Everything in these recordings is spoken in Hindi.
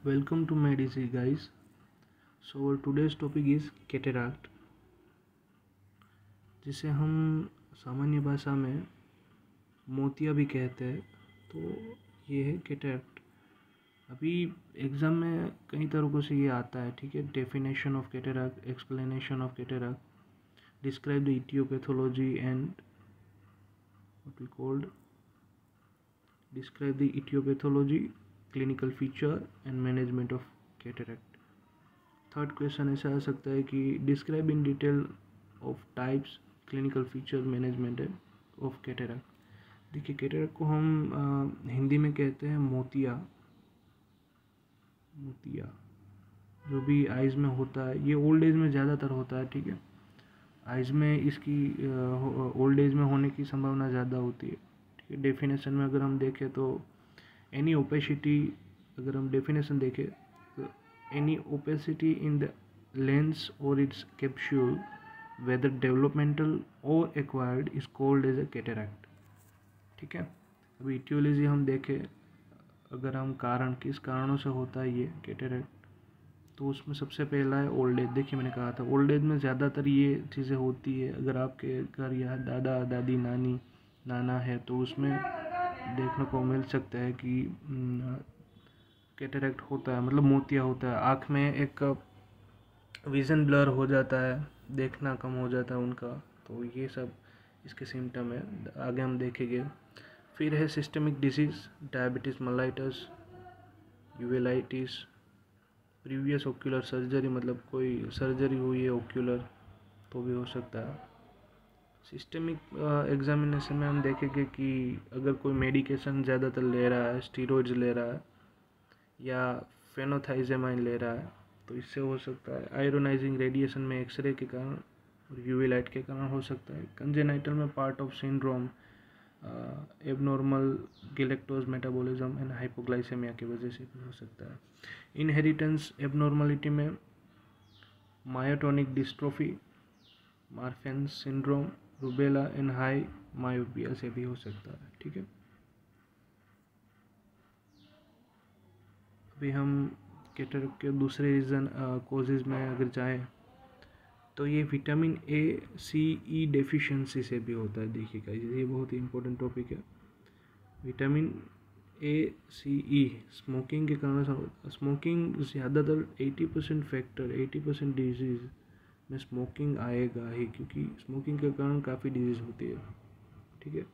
Welcome to MedEasy, guys. So our today's topic is cataract, जिसे हम सामान्य भाषा में मोतिया भी कहते हैं। तो ये है कैटरैक्ट। अभी एग्ज़ाम में कई तरीक़ों से ये आता है, ठीक है। Definition of cataract, explanation of cataract, describe the etiopathology and what we called describe the etiopathology, clinical feature and management of cataract. Third question ऐसा आ सकता है कि describe in detail of types, clinical feature, management of cataract. देखिए, कैटरैक्ट को हम हिंदी में कहते हैं मोतिया। जो भी आइज़ में होता है, ये ओल्ड एज में ज़्यादातर होता है, ठीक है। आइज़ में इसकी ओल्ड एज में होने की संभावना ज़्यादा होती है, ठीक है। डेफिनेशन में अगर हम देखें तो एनी ओपेसिटी, अगर हम डेफिनेशन देखें तो any opacity in the lens और its capsule whether developmental or acquired is called as a cataract, ठीक है। अभी इटियोलॉजी हम देखें, अगर हम कारण किस कारणों से होता है ये कैटरैक्ट, तो उसमें सबसे पहला है ओल्ड एज। देखिए, मैंने कहा था ओल्ड एज में ज़्यादातर ये चीज़ें होती है। अगर आपके घर या दादा दादी नानी नाना है तो उसमें देखने को मिल सकता है कि कैटरैक्ट होता है, मतलब मोतिया होता है। आँख में एक विज़न ब्लर हो जाता है, देखना कम हो जाता है उनका। तो ये सब इसके सिम्टम है, आगे हम देखेंगे। फिर है systemic disease, diabetes mellitus, uveitis, previous ocular surgery, मतलब कोई सर्जरी हुई है ओक्यूलर तो भी हो सकता है। सिस्टमिक एग्जामिनेशन में हम देखेंगे कि अगर कोई मेडिकेशन ज़्यादातर ले रहा है, स्टीरॉइड्स ले रहा है या फेनोथाइजेमाइन ले रहा है, तो इससे हो सकता है। आयरोनाइजिंग रेडिएशन में एक्सरे के कारण और यूवी लाइट के कारण हो सकता है। कंजेनाइटल में part of syndrome, abnormal galactose metabolism and hypoglycaemia की वजह से भी हो सकता है। इनहेरिटेंस एबनॉर्मलिटी में myotonic dystrophy, Marfan syndrome, rubella and high myopia से भी हो सकता है, ठीक है। अभी हम कैटरैक्ट के दूसरे रीज़न कोजेज़ में अगर जाएँ तो ये vitamin A C E deficiency से भी होता है। देखिएगा, ये बहुत ही इंपॉर्टेंट टॉपिक है। Vitamin A C E smoking के कारण, स्मोकिंग ज़्यादातर 80% फैक्टर, 80% डिजीज़ में स्मोकिंग आएगा ही, क्योंकि स्मोकिंग के कारण काफ़ी डिजीज़ होती है, ठीक है।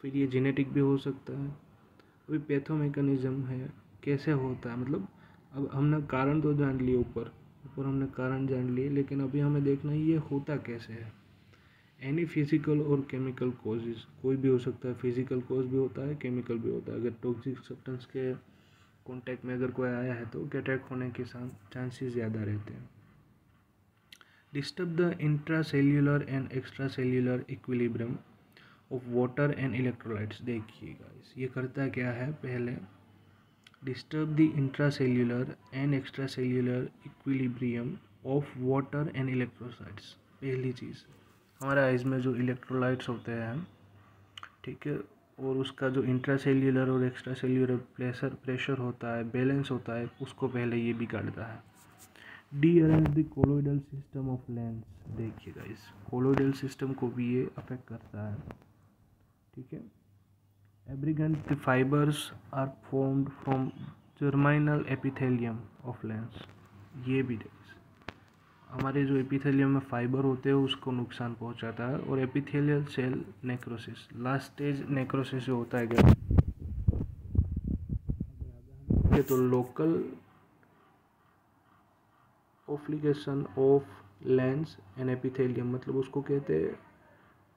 फिर ये जेनेटिक भी हो सकता है। अभी पैथोमेकेनिज्म है, कैसे होता है, मतलब अब हमने कारण तो जान लिए, ऊपर हमने कारण जान लिए, लेकिन अभी हमें देखना है ये होता कैसे है। एनी फिजिकल और केमिकल कॉजेज, कोई भी हो सकता है, फिजिकल कॉज भी होता है, केमिकल भी होता है। अगर टॉक्सिक सब्सटेंस के कांटेक्ट में अगर कोई आया है तो कैटरैक्ट होने के चांसेस ज़्यादा रहते हैं। Disturb the intracellular and extracellular equilibrium of water and electrolytes. देखिएगा, ये करता क्या है, पहले disturb the intracellular and extracellular equilibrium of water and electrolytes. पहली चीज़, हमारे आइज़ में जो इलेक्ट्रोलाइट्स होते हैं, ठीक है, और उसका जो इंट्रासेल्यूलर और एक्स्ट्रासेल्यूलर प्रेशर होता है, बैलेंस होता है, उसको पहले ये बिगाड़ता है। Derange the colloidal system of lens. देखिएगा, इस कोलोइडल सिस्टम को भी ये अफेक्ट करता है, ठीक है। एब्रिगेंट the fibres are formed from germinal epithelium of lens. ये भी हमारे जो एपिथेलियम में फाइबर होते हैं उसको नुकसान पहुंचाता है। और epithelial cell necrosis, last stage necrosis जो होता है क्या, तो local application of lens and epithelium, मतलब उसको कहते हैं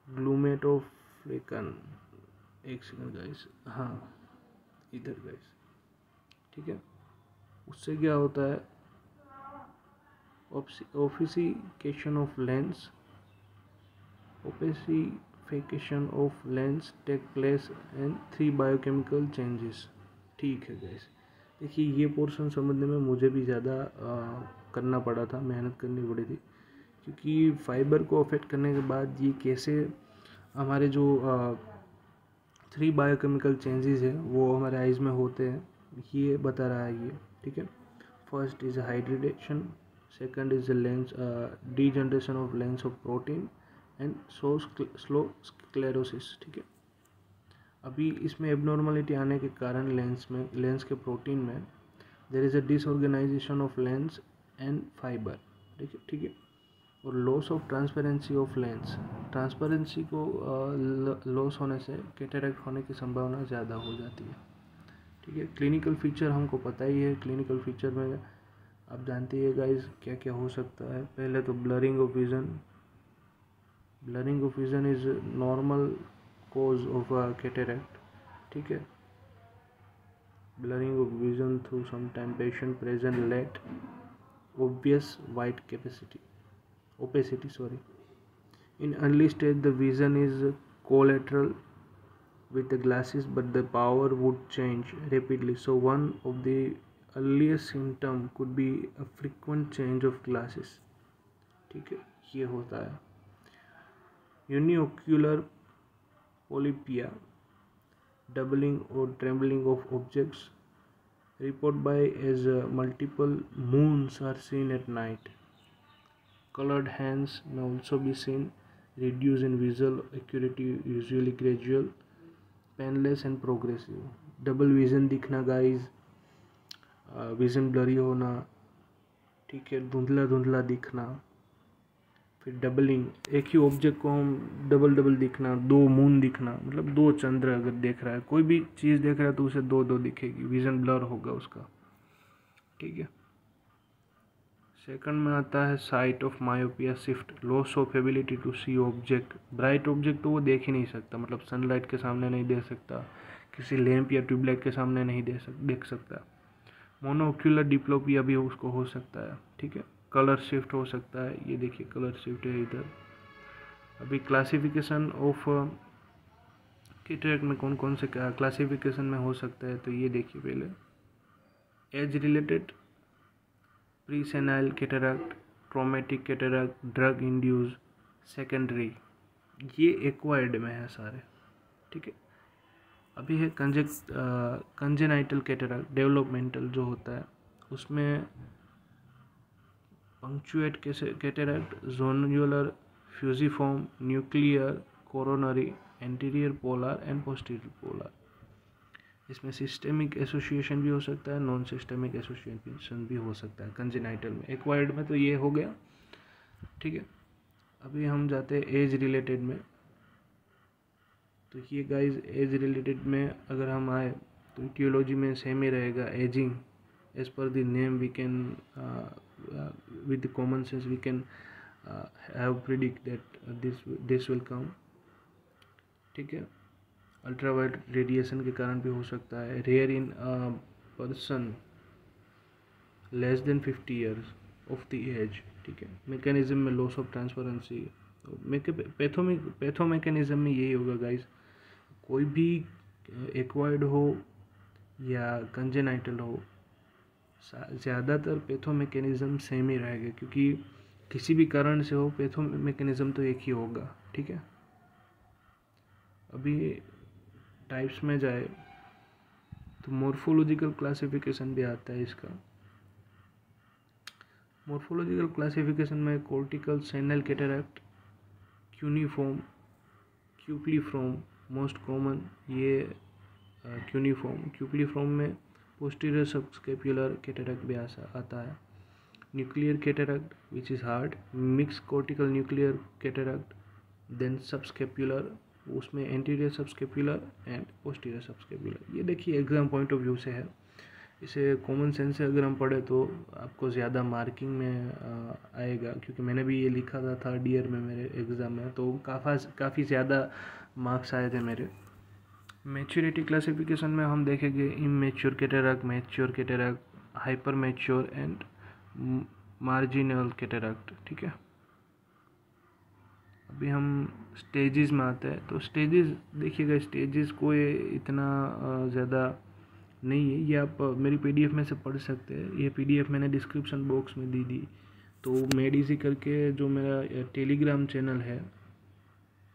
ग्लूमेटोफ्लिकन। एक सेकंड गाइस, हाँ इधर गाइस, ठीक है। उससे क्या होता है, ossification of lens, ossification of lens take place and 3 biochemical changes, ठीक है गाइस। देखिए, ये पोर्शन समझने में मुझे भी ज़्यादा करना पड़ा था, मेहनत करनी पड़ी थी, क्योंकि फाइबर को अफेक्ट करने के बाद ये कैसे हमारे जो 3 बायोकेमिकल चेंजेस है वो हमारे आइज़ में होते हैं, ये बता रहा है ये, ठीक है। First is hydration, second is the lens degeneration of lens of protein and slow sclerosis. ठीक है, अभी इसमें एबनॉर्मलिटी आने के कारण लेंस के प्रोटीन में there is a disorganization of lens and fiber. ठीक है, और loss of transparency of lens, transparency को लॉस होने से कैटरेक्ट होने की संभावना ज़्यादा हो जाती है। ठीक है, क्लिनिकल फीचर हमको पता ही है, क्लिनिकल फीचर में आप जानते ही है गाइस क्या क्या हो सकता है। पहले तो blurring of vision, blurring of vision is normal cause of cataract. ठीक है, blurring of vision through some time patient present late obvious white opacity. In early stage the vision is collateral with the glasses, but the power would change rapidly. So one of the earliest symptom could be a frequent change of glasses. ठीक है, ये होता है। Uniocular polypia, doubling or trembling of objects, report by as multiple moons are seen at night. Colored hands may also be seen, reduce in visual acuity, usually gradual, painless and progressive. Double vision दिखना गाइज, विज़न ब्लरी होना। ठीक है, धुंधला धुंधला दिखना, फिर डबलिंग, एक ही ऑब्जेक्ट को हम डबल दिखना, दो मून दिखना, मतलब दो चंद्र अगर देख रहा है, कोई भी चीज़ देख रहा है तो उसे दो दिखेगी, विज़न ब्लर होगा उसका। ठीक है, सेकंड में आता है sight of myopia shift, loss of ability to see object. Bright object तो वो देख ही नहीं सकता, मतलब सनलाइट के सामने नहीं देख सकता, किसी लैंप या ट्यूबलाइट के सामने नहीं देख सकता। मोनोक्यूलर डिप्लोपिया भी उसको हो सकता है। ठीक है, कलर शिफ्ट हो सकता है, ये देखिए कलर शिफ्ट है इधर। अभी क्लासिफिकेशन ऑफ कैटरेक्ट में कौन कौन से क्लासिफिकेशन में हो सकता है, तो ये देखिए पहले age related, pre senile cataract, traumatic cataract, drug induce, secondary, ये एक्वायर्ड में है सारे। ठीक है, अभी है कंजेनाइटल कैटरेक्ट, डेवलपमेंटल जो होता है उसमें punctuate cataract, zonular, fusiform, nuclear, coronary, anterior polar and posterior polar. इसमें सिस्टेमिक एसोसिएशन भी हो सकता है, नॉन सिस्टेमिक एसोसिएशन भी हो सकता है कंजेनाइटल में। एक्वायर्ड में तो ये हो गया। ठीक है, अभी हम जाते हैं एज रिलेटेड में। तो ये गाइस एज रिलेटेड में अगर हम आए तो इटियोलॉजी में सेम ही रहेगा, ageing as per the name we can with common sense we can have predict that this will come. ठीक है, अल्ट्रावायलेट रेडिएशन के कारण भी हो सकता है, rare in person less than 50 years of the age. ठीक है, मैकेनिज्म में loss of transparency, pathomechanism में यही होगा गाइस, कोई भी एक्वायर्ड हो या कंजेनाइटल हो, ज़्यादातर पैथो मैकेनिज्म सेम ही रहेगा, क्योंकि किसी भी कारण से हो पैथो मैकेनिज्म तो एक ही होगा। ठीक है, अभी टाइप्स में जाए तो मॉर्फोलॉजिकल क्लासिफिकेशन भी आता है इसका। मॉर्फोलॉजिकल क्लासिफिकेशन में cortical senile cataract, cuneiform, cupuliform most common, ये क्यूप्लीफॉर्म में पोस्टीरियर सबस्कैपुलर कैटरेक्ट भी आता है। Nuclear cataract which is hard, mixed cortical nuclear cataract, then subcapsular, उसमें anterior subcapsular and posterior subcapsular. ये देखिए एग्जाम पॉइंट ऑफ व्यू से है, इसे कॉमन सेंस से अगर हम पढ़े तो आपको ज़्यादा मार्किंग में आएगा, क्योंकि मैंने भी ये लिखा था थर्ड ईयर में मेरे एग्ज़ाम में, तो काफ़ी ज़्यादा मार्क्स आए थे मेरे। मैच्योरिटी क्लासिफिकेशन में हम देखेंगे immature cataract, mature cataract, hyper mature and marginal cataract. ठीक है, अभी हम स्टेजेस में आते हैं, तो स्टेजेस देखिएगा, स्टेजेस कोई इतना ज़्यादा नहीं है, ये आप मेरी पीडीएफ में से पढ़ सकते हैं। ये पीडीएफ मैंने डिस्क्रिप्शन बॉक्स में दी तो मेडिसी करके जो मेरा टेलीग्राम चैनल है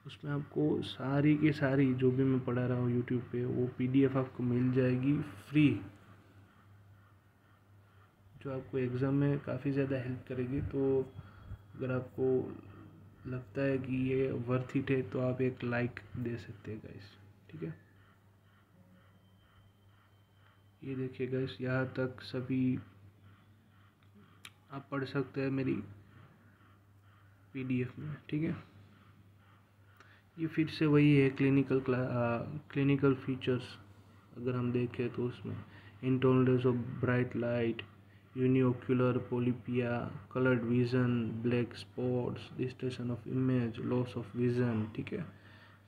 उसमें आपको सारी की सारी जो भी मैं पढ़ा रहा हूँ यूट्यूब पे वो पीडीएफ आपको मिल जाएगी फ्री। जो आपको एग्ज़ाम में काफ़ी ज़्यादा हेल्प करेगी। तो अगर आपको लगता है कि ये वर्थ इट है तो आप एक लाइक दे सकते हैं गाइस, ठीक है। ये देखिए गाइस, यहाँ तक सभी आप पढ़ सकते हैं मेरी PDF में, ठीक है। ये फिर से वही है क्लिनिकल फीचर्स। अगर हम देखें तो उसमें intolerance of bright light, uniocular polyopia, coloured vision, black spots, distortion of image, loss of vision, ठीक है।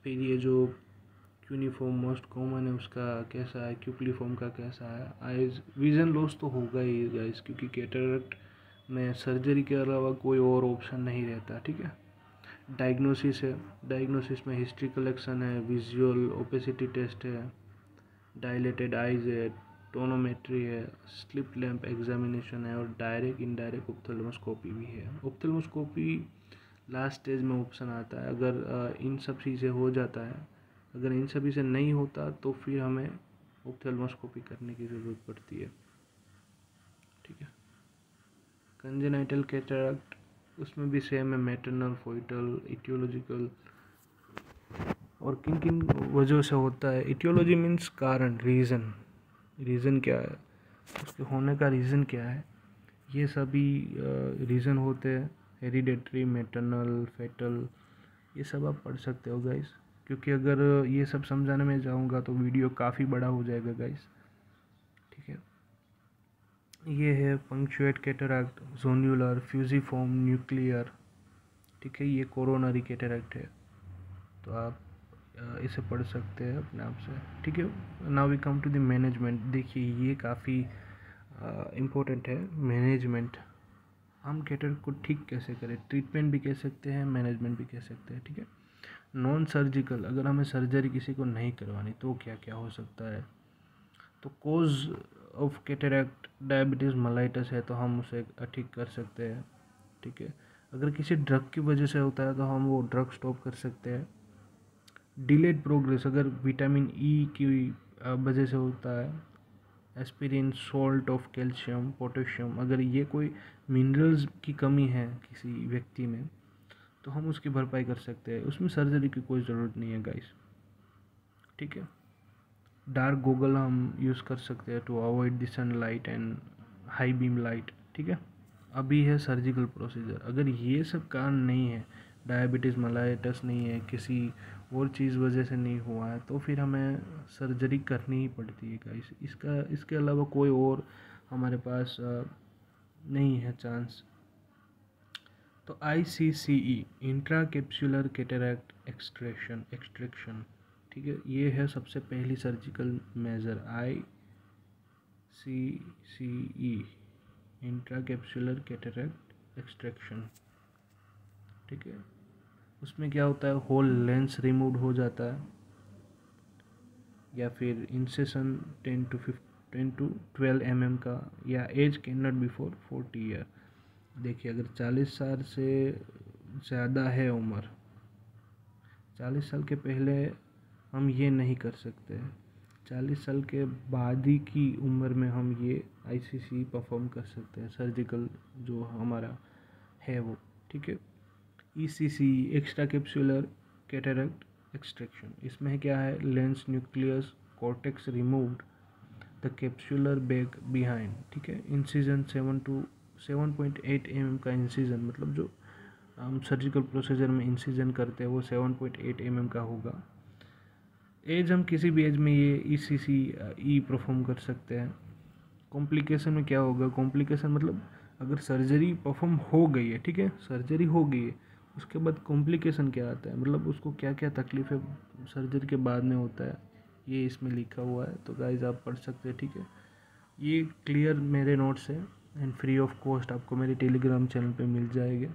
फिर ये जो क्यूनिफॉर्म मोस्ट कॉमन है उसका कैसा है, क्यूक्लिफॉर्म का कैसा है। आइज विजन लॉस तो होगा ही गाइस, क्योंकि कैटरेक्ट में सर्जरी के अलावा कोई और ऑप्शन नहीं रहता, ठीक है। डायग्नोसिस है, डायग्नोसिस में हिस्ट्री कलेक्शन है, विजुअल ओपेसिटी टेस्ट है, डायलेटेड आइज है, टोनोमेट्री है, स्लिप लैम्प एग्जामिनेशन है, और डायरेक्ट इनडायरेक्ट ऑप्थेल्मोस्कोपी भी है। ऑप्थेल्मोस्कोपी लास्ट स्टेज में ऑप्शन आता है। अगर इन सब चीज़ें हो जाता है, अगर इन सभी से नहीं होता तो फिर हमें ऑप्थेल्मोस्कोपी करने की ज़रूरत पड़ती है, ठीक है। कंजेनाइटल कैटरेक्ट, उसमें भी सेम है, मैटरनल, फोइटल, इटियोलॉजिकल, और किन किन वजहों से होता है। इटियोलॉजी मीन्स कारण, रीज़न क्या है, उसके होने का रीज़न क्या है, ये सभी रीज़न होते हैं। हेरिडेटरी, मैटरनल, फेटल, ये सब आप पढ़ सकते हो गाइस, क्योंकि अगर ये सब समझाने में जाऊंगा तो वीडियो काफ़ी बड़ा हो जाएगा गाइस, ठीक है। ये है पंक्चुएट कैटरेक्ट, जोन्युलर, फ्यूजिफॉर्म, न्यूक्लियर, ठीक है। ये कोरोनरी कैटरेक्ट है, तो आप इसे पढ़ सकते हैं अपने आप से, ठीक है। Now we come to the management. देखिए ये काफ़ी इम्पोर्टेंट है, मैनेजमेंट। हम कैटरेक्ट को ठीक कैसे करें, ट्रीटमेंट भी कह सकते हैं, मैनेजमेंट भी कह सकते हैं, ठीक है। नॉन सर्जिकल, अगर हमें सर्जरी किसी को नहीं करवानी तो क्या क्या हो सकता है। तो cause of cataract diabetes mellitus है तो हम उसे ठीक कर सकते हैं, ठीक है। अगर किसी ड्रग की वजह से होता है तो हम वो ड्रग स्टॉप कर सकते हैं। डिलेड प्रोग्रेस, अगर विटामिन ई की वजह से होता है, aspirin, salt of calcium, potassium, अगर ये कोई मिनरल्स की कमी है किसी व्यक्ति में तो हम उसकी भरपाई कर सकते हैं, उसमें सर्जरी की कोई ज़रूरत नहीं है गाइस, ठीक है। डार्क गॉगल हम यूज़ कर सकते हैं to avoid the sunlight and high beam light, ठीक है। अभी है सर्जिकल प्रोसीजर, अगर ये सब कारण नहीं है, डायबिटीज़ मेलाइटस नहीं है, किसी और चीज़ वजह से नहीं हुआ है, तो फिर हमें सर्जरी करनी ही पड़ती है गाइस। इसके अलावा कोई और हमारे पास नहीं है चांस। तो ICCE, intra capsular cataract extraction, ठीक है। ये है सबसे पहली surgical measure, ICCE, intra capsular cataract extraction, ठीक है। उसमें क्या होता है, होल लेंस रिमूव हो जाता है, या फिर इंसेशन 10 to 12 mm का, या age can not before 40 year. देखिए अगर 40 साल से ज़्यादा है उम्र, 40 साल के पहले हम ये नहीं कर सकते, 40 साल के बाद ही की उम्र में हम ये ICC परफॉर्म कर सकते हैं, सर्जिकल जो हमारा है वो, ठीक है। ECC, extra capsular cataract extraction, इसमें क्या है, lens nucleus cortex removed, the capsular bag behind, ठीक है। इंसिजन 7.8 mm का इंसिजन, मतलब जो हम सर्जिकल प्रोसीजर में इंसिजन करते हैं वो 7.8 mm का होगा। एज, हम किसी भी एज में ये ECC परफॉर्म कर सकते हैं। कॉम्प्लिकेशन में क्या होगा, कॉम्प्लिकेशन मतलब अगर सर्जरी परफॉर्म हो गई है, ठीक है, सर्जरी हो गई है, उसके बाद कॉम्प्लिकेशन क्या आता है, मतलब उसको क्या क्या तकलीफ़ें सर्जरी के बाद में होता है, ये इसमें लिखा हुआ है, तो गाइज आप पढ़ सकते हैं, ठीक है। ये क्लियर मेरे नोट्स है एंड फ्री ऑफ कॉस्ट आपको मेरे टेलीग्राम चैनल पे मिल जाएगा,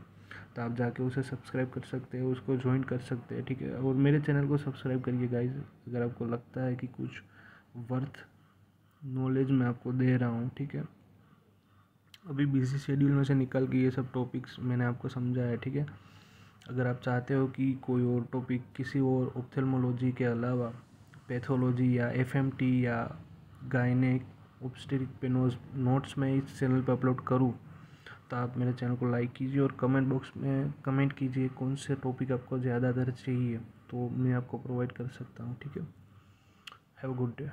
तो आप जाके उसे सब्सक्राइब कर सकते हैं, उसको ज्वाइन कर सकते हैं, ठीक है। और मेरे चैनल को सब्सक्राइब करिए गाइज, अगर आपको लगता है कि कुछ वर्थ नॉलेज मैं आपको दे रहा हूँ, ठीक है। अभी बिजी शेड्यूल में से निकल के ये सब टॉपिक्स मैंने आपको समझाया है, ठीक है। अगर आप चाहते हो कि कोई और टॉपिक किसी और ऑप्थेल्मोलॉजी के अलावा पैथोलॉजी या FMT या गायनेक ऑब्स्टेरिक पे नोट्स मैं इस चैनल पे अपलोड करूँ, तो आप मेरे चैनल को लाइक कीजिए और कमेंट बॉक्स में कमेंट कीजिए कौन से टॉपिक आपको ज़्यादातर चाहिए, तो मैं आपको प्रोवाइड कर सकता हूँ। ठीक है, हैव अ गुड डे।